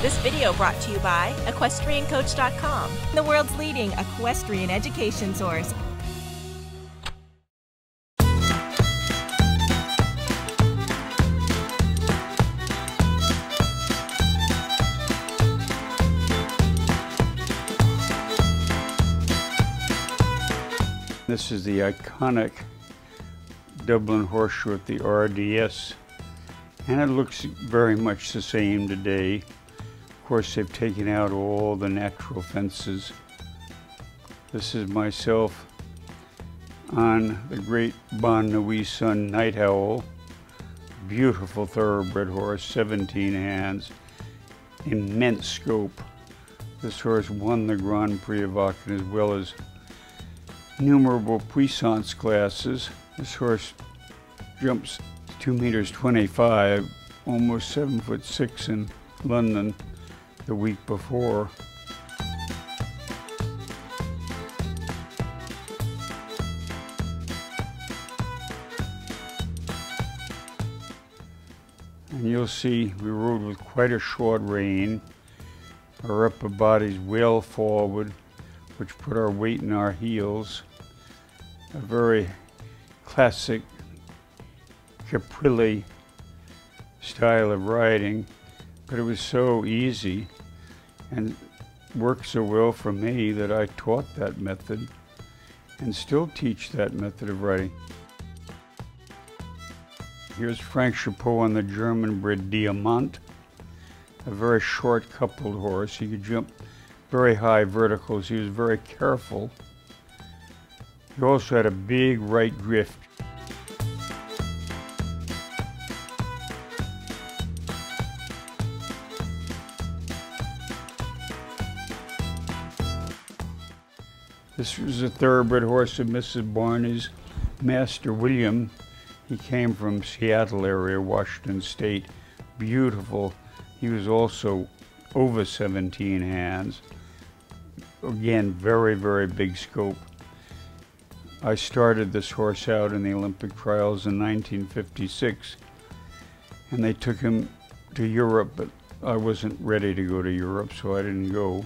This video brought to you by EquestrianCoach.com, the world's leading equestrian education source. This is the iconic Dublin Horse Show at the RDS, and it looks very much the same today. Of course, they've taken out all the natural fences. This is myself on the great Bon Nuit-Sun Night Owl, beautiful thoroughbred horse, 17 hands, immense scope. This horse won the Grand Prix of Aachen as well as innumerable puissance classes. This horse jumps 2.25 meters, almost 7'6" in London the week before. And you'll see we rode with quite a short rein. Our upper body's well forward, which put our weight in our heels. A very classic Caprilli style of riding, but it was so easy and worked so well for me that I taught that method and still teach that method of riding. Here's Frank Chapot on the German-bred Diamant, a very short coupled horse. He could jump very high verticals. He was very careful. He also had a big right drift. This was a thoroughbred horse of Mrs. Barney's Master William. He came from Seattle area, Washington State. Beautiful. He was also over 17 hands. Again, very, very big scope. I started this horse out in the Olympic trials in 1956, and they took him to Europe, but I wasn't ready to go to Europe, so I didn't go.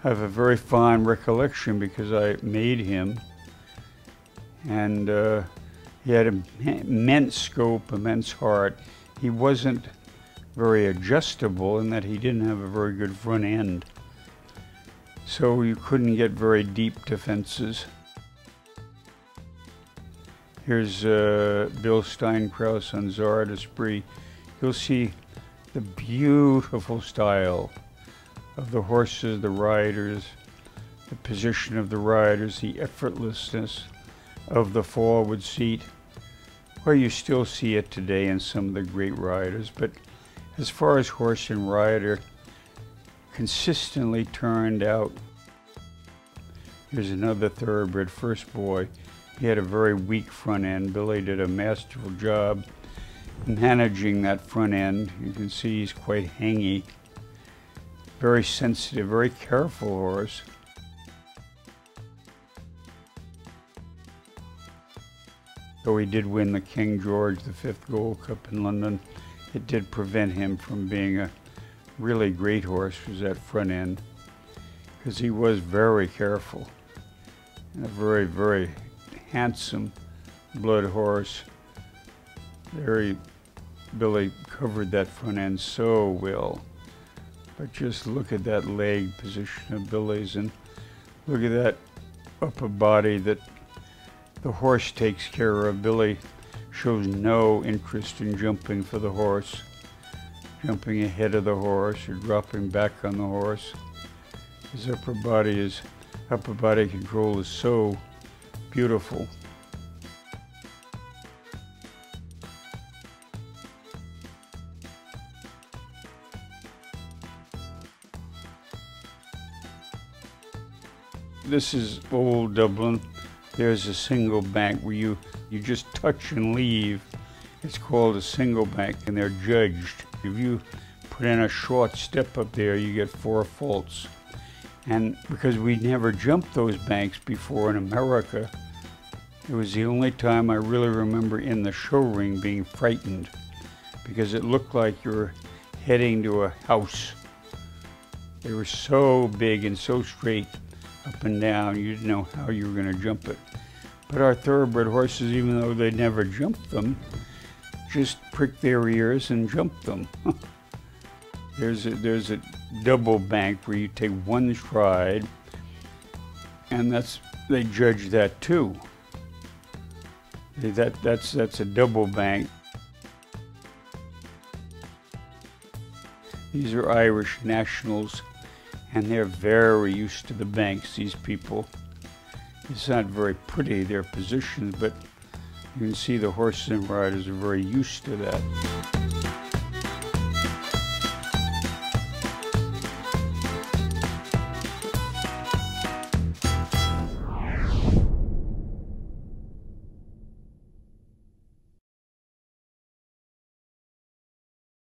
I have a very fond recollection because I made him, and he had immense scope, immense heart. He wasn't very adjustable in that he didn't have a very good front end, so you couldn't get very deep defenses. Here's Bill Steinkraus on Zara d'Esprit. You'll see the beautiful style of the horses, the riders, the position of the riders, the effortlessness of the forward seat, where you still see it today in some of the great riders. But as far as horse and rider, consistently turned out. Here's another thoroughbred First Boy. He had a very weak front end. Billy did a masterful job managing that front end. You can see he's quite hangy. Very sensitive, very careful horse. Though he did win the King George V Gold Cup in London, it did prevent him from being a really great horse, was that front end, because he was very careful. And a very, very handsome blood horse. Billy covered that front end so well. But just look at that leg position of Billy's, and look at that upper body that the horse takes care of. Billy shows no interest in jumping for the horse, jumping ahead of the horse or dropping back on the horse. His upper body control is so beautiful. This is old Dublin. There's a single bank where you just touch and leave. It's called a single bank, and they're judged. If you put in a short step up there, you get 4 faults. And because we never jumped those banks before in America, it was the only time I really remember in the show ring being frightened, because it looked like you were heading to a house. They were so big and so straight up and down, you didn't know how you were going to jump it. But our thoroughbred horses, even though they never jumped them, just pricked their ears and jumped them. There's a double bank where you take one stride, and they judge that too. That's a double bank. These are Irish nationals, and they're very used to the banks, these people. It's not very pretty, their positions, but you can see the horses and riders are very used to that.